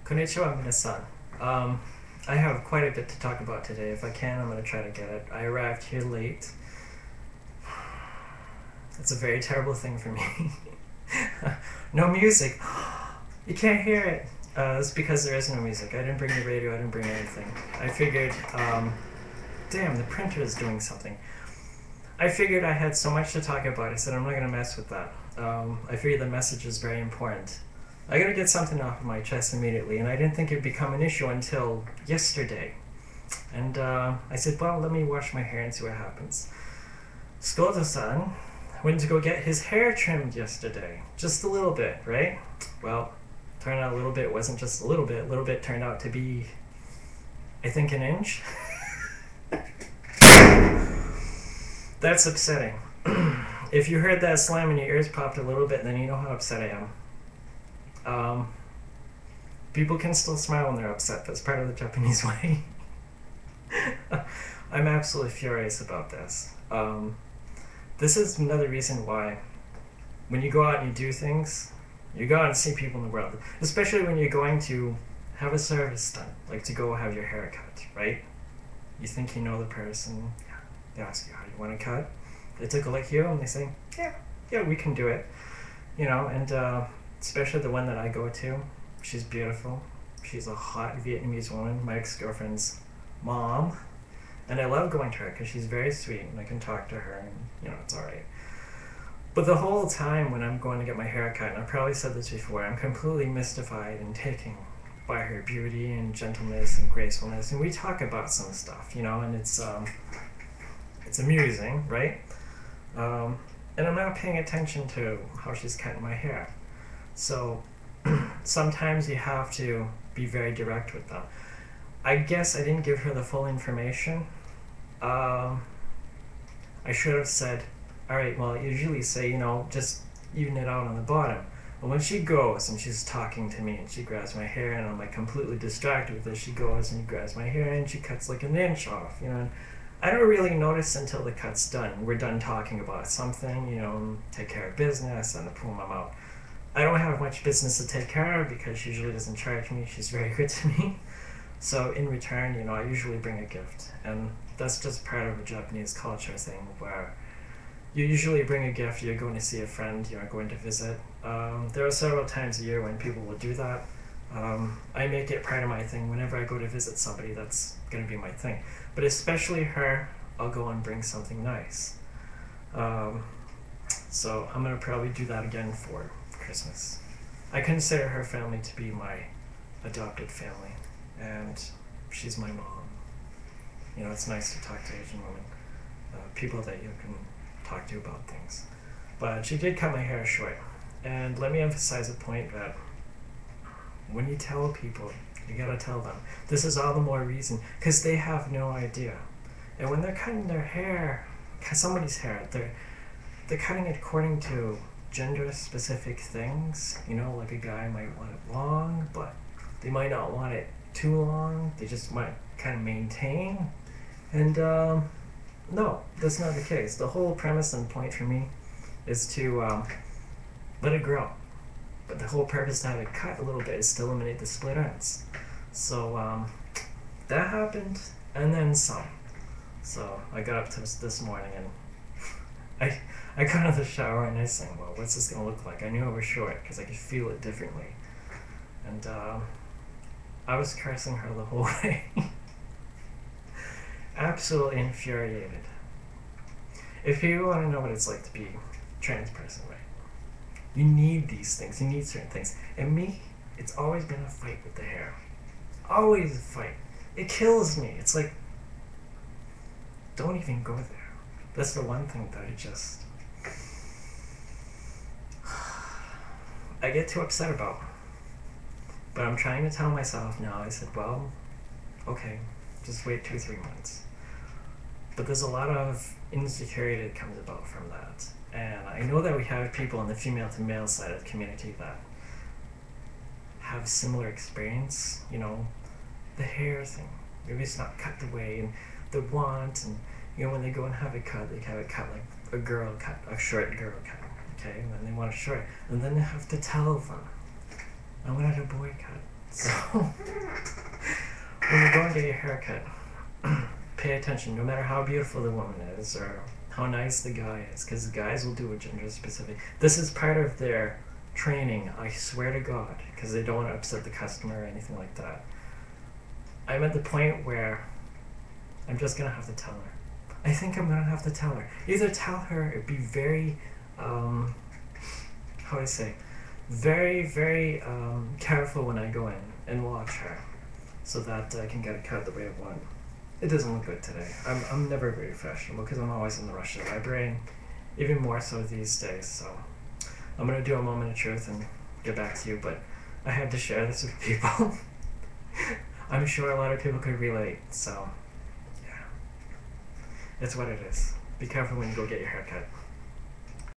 Konnichiwa, minasan. I have quite a bit to talk about today. If I can, I'm going to try to get it. I arrived here late. It's a very terrible thing for me. No music. You can't hear it. It's because there is no music. I didn't bring the radio, I didn't bring anything. I figured, damn, the printer is doing something. I figured I had so much to talk about. I said, I'm not going to mess with that. I figured the message is very important. I gotta get something off of my chest immediately, and I didn't think it'd become an issue until yesterday. And I said, well, let me wash my hair and see what happens. Sukotsuto-san went to go get his hair trimmed yesterday. Just a little bit, right? Well, turned out a little bit wasn't just a little bit. A little bit turned out to be, I think, an inch. That's upsetting. If you heard that slam and your ears popped a little bit, then you know how upset I am. People can still smile when they're upset. That's part of the Japanese way. I'm absolutely furious about this. This is another reason why when you go out and you do things, you go out and see people in the world, especially when you're going to have a service done, like to go have your hair cut, right? You think you know the person, yeah. They ask you, how do you want to cut? They take a look at you and they say, yeah, we can do it. You know, and especially the one that I go to, she's beautiful. She's a hot Vietnamese woman, my ex-girlfriend's mom. And I love going to her because she's very sweet and I can talk to her and, you know, it's alright. But the whole time when I'm going to get my hair cut, and I've probably said this before, I'm completely mystified and taken by her beauty and gentleness and gracefulness. And we talk about some stuff, you know, and it's amusing, right? And I'm not paying attention to how she's cutting my hair. So sometimes you have to be very direct with them. I guess I didn't give her the full information. I should have said, alright, well, I usually say, you know, just even it out on the bottom. But when she goes and she's talking to me and she grabs my hair and I'm like completely distracted with this, she goes and grabs my hair and she cuts like an inch off, you know. And I don't really notice until the cut's done. We're done talking about something, you know, take care of business and I pull them out. I don't have much business to take care of because she usually doesn't charge me. She's very good to me. So in return, you know, I usually bring a gift. And that's just part of a Japanese culture thing where you usually bring a gift, you're going to see a friend, you're going to visit. There are several times a year when people will do that. I make it part of my thing. Whenever I go to visit somebody, that's going to be my thing. But especially her, I'll go and bring something nice. So I'm going to probably do that again for Christmas. I consider her family to be my adopted family, and she's my mom. You know, it's nice to talk to Asian women, people that you can talk to about things. But she did cut my hair short, and let me emphasize a point that when you tell people, you gotta tell them. This is all the more reason, because they have no idea. And when they're cutting their hair, somebody's hair, they're cutting it according to gender-specific things. You know, like a guy might want it long, but they might not want it too long. They just might kind of maintain. And no, that's not the case. The whole premise and point for me is to let it grow. But the whole purpose to have it cut a little bit is to eliminate the split ends. So that happened, and then some. So I got up to this morning and I got out of the shower and I sang, well, what's this going to look like? I knew it was short because I could feel it differently. And I was cursing her the whole way. Absolutely infuriated. If you want to know what it's like to be a trans person, right? You need these things. You need certain things. And me, it's always been a fight with the hair. Always a fight. It kills me. It's like, don't even go there. That's the one thing that I get too upset about. But I'm trying to tell myself now, I said, well, okay, just wait 2-3 months. But there's a lot of insecurity that comes about from that. And I know that we have people on the female to male side of the community that have similar experience, you know, the hair thing. Maybe it's not cut the way and they want, and you know, when they go and have it cut, they have it cut like a girl cut, a short girl cut, okay? And then they want a short, and then they have to tell them, I wanted a boy cut. So, when you go and get your haircut, pay attention, no matter how beautiful the woman is or how nice the guy is, because guys will do it gender specific. This is part of their training, I swear to God, because they don't want to upset the customer or anything like that. I'm at the point where I'm just going to have to tell her. I think I'm going to have to tell her. Either tell her, be very, how do I say, very, very careful when I go in and watch her, so that I can get it cut the way I want. It doesn't look good today. I'm never very fashionable because I'm always in the rush of my brain, even more so these days. So I'm going to do a moment of truth and get back to you, but I had to share this with people. I'm sure a lot of people could relate, so yeah. It's what it is. Be careful when you go get your haircut.